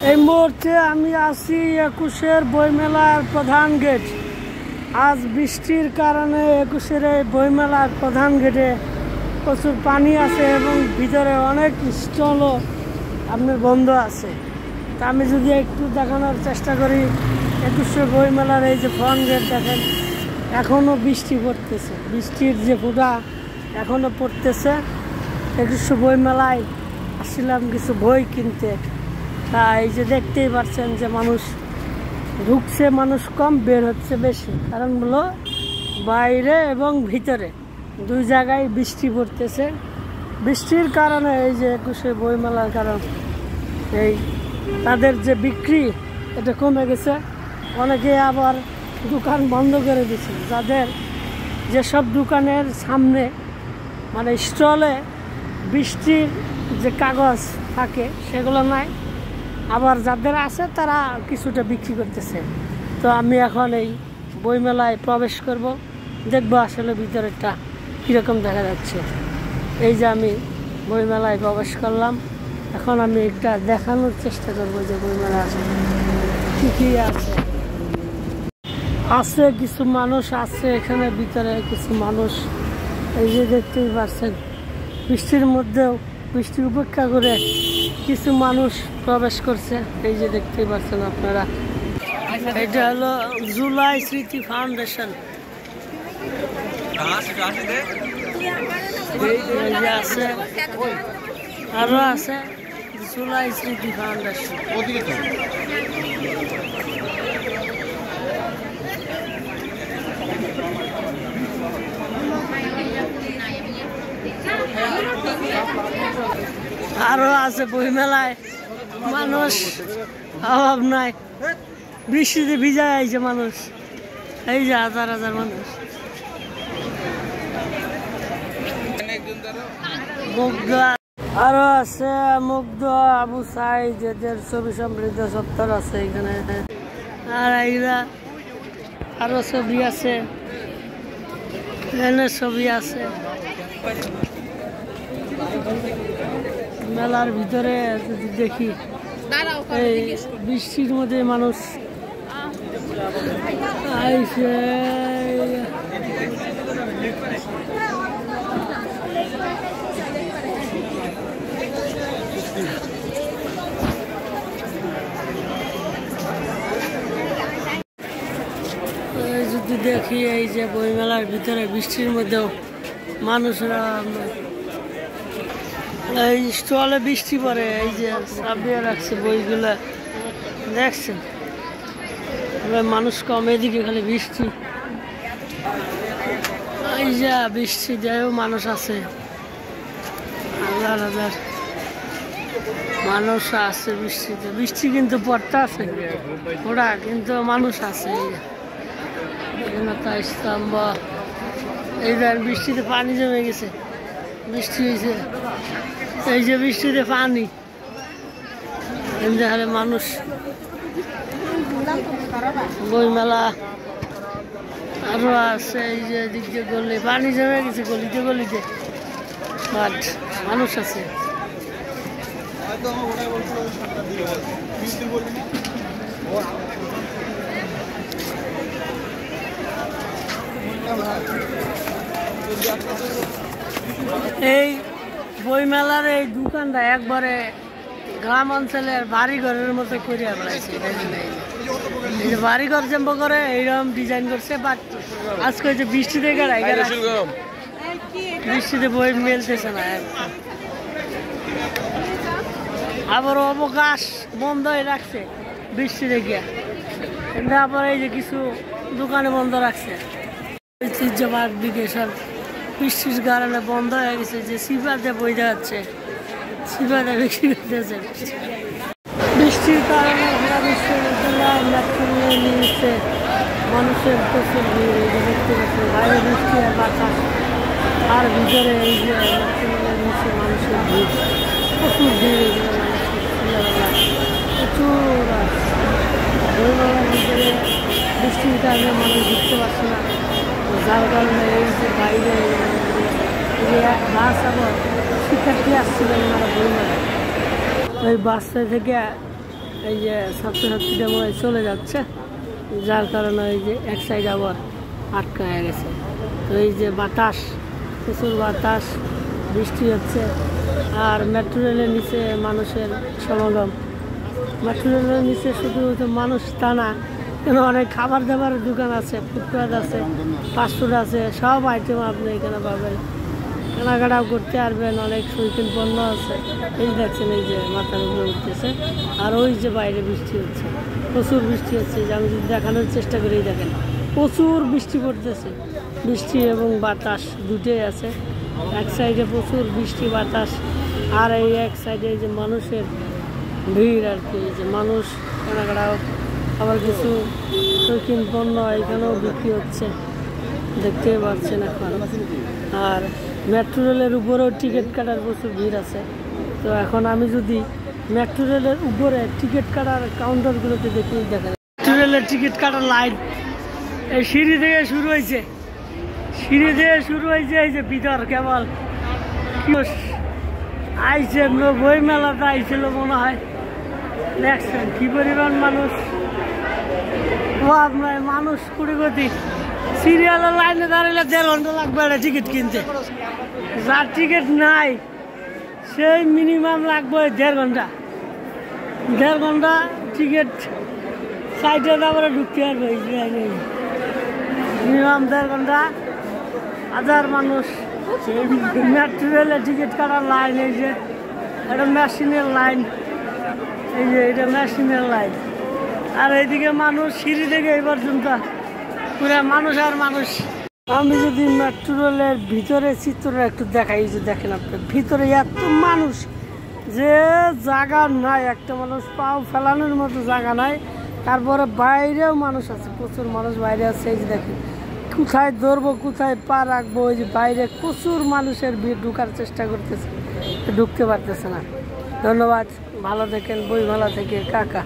এই মুহূর্তে আমি আছি ২১-এর বইমেলার প্রধান গেট। আজ বৃষ্টির কারণে ২১-এর এই বইমেলার প্রধান গেটে প্রচুর পানি আছে এবং ভিতরে অনেক স্টলও আপনার বন্ধ আছে। তা আমি যদি একটু দেখানোর চেষ্টা করি, ২১-এর বইমেলার এই যে ফ্রন্ট গেট দেখেন, এখনও বৃষ্টি পড়তেছে, বৃষ্টির যে ফোঁটা এখনও পড়তেছে। ২১-এর বইমেলায় আসছিলাম কিছু বই কিনতে। তা এই যে দেখতেই পাচ্ছেন যে মানুষ ঢুকছে, মানুষ কম, বের হচ্ছে বেশি। কারণ হলো বাইরে এবং ভিতরে দুই জায়গায় বৃষ্টি পড়তেছে। বৃষ্টির কারণে এই যে ২১-এর বইমেলার কারণ এই তাদের যে বিক্রি এটা কমে গেছে। অনেকে আবার দোকান বন্ধ করে দিচ্ছে, যাদের যেসব দোকানের সামনে মানে স্টলে বৃষ্টির যে কাগজ থাকে সেগুলো নাই, আবার যাদের আছে তারা কিছুটা বিক্রি করতেছে। তো আমি এখন এই বইমেলায় প্রবেশ করব, দেখব আসলে ভিতরেরটা কীরকম দেখা যাচ্ছে। এই যে আমি বইমেলায় প্রবেশ করলাম, এখন আমি একটা দেখানোর চেষ্টা করব যে বইমেলা আছে কী কী আছে। আছে কিছু মানুষ আছে এখানে ভিতরে, কিছু মানুষ এই যে দেখতেই পাচ্ছেন, বৃষ্টির মধ্যেও বৃষ্টি উপেক্ষা করে কিছু মানুষ প্রবেশ করছে। এই যে দেখতেই পাচ্ছেন আপনারা, এটা হলো জুলাই স্মৃতি ফাউন্ডেশন। আছে আরো আছে জুলাই স্মৃতি ফাউন্ডেশন। আরো আছে বইমেলায় মানুষ অভাব নাই, বৃষ্টিতে ভিজা আইছে মানুষ, এই যে হাজার হাজার মানুষ। মুগ্ধ আরো আছে, মুগ্ধ, আবু সাইদ, এদের ছবি সমৃদ্ধ সত্তর আছে এখানে। আর এইরা আরো ছবি আছে, এখানে ছবি আছে। মেলার ভিতরে যদি দেখি, এই বৃষ্টির মধ্যে মানুষ আইছে। যদি দেখি এই যে বইমেলার ভিতরে বৃষ্টির মধ্যেও মানুষরা এই স্টলে বৃষ্টি পড়ে, এই যে চাপিয়ে রাখছে বইগুলো দেখছেন। মানুষ কম, এদিকে খালি বৃষ্টি, এই যে বৃষ্টি দেয়ও মানুষ আছে, হাজার হাজার মানুষ আছে বৃষ্টিতে। বৃষ্টি কিন্তু পড়তে আছে ওরা, কিন্তু মানুষ আছে। স্তম্ভ, এই যে বৃষ্টিতে পানি জমে গেছে, বৃষ্টি হয়েছে, এই যে বৃষ্টিতে পানি, এমনি মানুষ। বইমেলা আরো আছে, এই যে দিক দিয়ে গলি পানি জমে গেছে, গলিতে গলিতে, বাট মানুষ আছে। এই বইমেলার এই দোকানটা একবারে গ্রাম অঞ্চলের বাড়িঘরের মতো করিয়া বেড়াইছে। এই যে বাড়িঘর যেমন করে এইরকম ডিজাইন করছে, বাট আজকে যে বৃষ্টিতে গেড়াই বৃষ্টিতে বই মেলতেছে না। আবার অবকাশ বন্ধ হয়ে রাখছে বৃষ্টিতে গিয়া, কিন্তু আবার এই যে কিছু দোকানে বন্ধ রাখছে। ঐতিহ্যবাদ দিকে সব বৃষ্টির কারণে বন্ধ হয়ে গেছে। যে সিপাতে বই যাচ্ছে, সিপাতে বিক্রি করতেছে। বৃষ্টির কারণে সারা বিশ্ববিদ্যালয় নিচ্ছে মানুষের প্রচুর ভিড়। এই যে দেখতে পাচ্ছে বাইরে বৃষ্টি আর বাতাস, আর ভিতরে এই যে নিচ্ছে মানুষের ভিড়, প্রচুর ভিড়। এগুলো প্রচুর বইমেলার ভিতরে বৃষ্টির কারণে মানুষ ঢুকতে পারছে না, যার কারণে এই যে বাইরে এক বাস আবার শিক্ষার্থী আসছিলেন ওনারা বইমেলায়, ওই বাসটা থেকে এই যে ছাত্রছাত্রীরা মনে হয় চলে যাচ্ছে, যার কারণে এই যে এক সাইড আবার আটকা হয়ে গেছে। তো এই যে বাতাস, প্রচুর বাতাস, বৃষ্টি হচ্ছে, আর মেট্রো রেলের নিচে মানুষের সমাগম। মেট্রো রেলের নিচে শুধু মানুষ তা না, এখানে অনেক খাবার দাবারের দোকান আছে, ফুটপাত আছে, ফাস্টফুড আছে, সব আইটেম আপনি এখানে পাবেন। কেনাকাটাও করতে পারবেন, অনেক শৌখিন পণ্য আছে। এই দেখছেন এই যে মাথার উপরে উঠতেছে, আর ওই যে বাইরে বৃষ্টি হচ্ছে, প্রচুর বৃষ্টি হচ্ছে। যে আমি যদি দেখানোর চেষ্টা করি, দেখেন প্রচুর বৃষ্টি পড়তেছে, বৃষ্টি এবং বাতাস দুটোই আছে। এক সাইডে প্রচুর বৃষ্টি বাতাস, আর এই এক সাইডে এই যে মানুষের ভিড় আর কি। এই যে মানুষ কেনাকাটাও, আবার কিছু শৌখিন পণ্য এখানেও বিক্রি হচ্ছে, দেখতে পাচ্ছেন এখন। আর মেট্রো রেলের উপরেও টিকিট কাটার প্রচুর ভিড় আছে। তো এখন আমি যদি মেট্রো রেলের উপরে টিকিট কাটার কাউন্টারগুলোতে দেখি, দেখেন মেট্রো রেলের টিকিট কাটার লাইন এই সিঁড়ি থেকে শুরু হয়েছে, সিঁড়ি থেকে শুরু হয়েছে। এই যে ভিতর কেবল আইছে, বই মেলাতে আইছিল মনে হয়। দেখছেন কি পরিমাণ মানুষ, আপনার মানুষ কুড়ি গতি। সিরিয়ালের লাইনে দাঁড়ালে 1.5 ঘন্টা লাগবে একটা টিকিট কিনতে। যার টিকিট নাই সেই মিনিমাম লাগবে 1.5 ঘন্টা। 1.5 ঘন্টা টিকিট সাইডে তারপরে ঢুকতে পারবে। মিনিমাম 1.5 ঘন্টা। হাজার মানুষ মেট্রো রেলের টিকিট কাটার লাইন। এই যে এটা মেশিনের লাইন, এই যে এটা মেশিনের লাইন। আর এইদিকে মানুষ সিঁড়ি থেকে এই পর্যন্ত পুরা মানুষ আর মানুষ। আমি যদি মেট্রো রেলের ভিতরে চিত্রটা একটু দেখাই, যে দেখেন আপনার ভিতরে এত মানুষ যে জায়গা নাই, একটা মানুষ পাও ফেলানোর মতো জায়গা নাই। তারপরে বাইরেও মানুষ আছে, প্রচুর মানুষ বাইরে আছে। এই যে দেখেন কোথায় ধরবো, কোথায় পা রাখবো, ওই যে বাইরে প্রচুর মানুষের ভিড়, ঢুকার চেষ্টা করতেছে, ঢুকতে পারতেছে না। ধন্যবাদ, ভালো থাকেন। বইমেলা থেকে কাকা।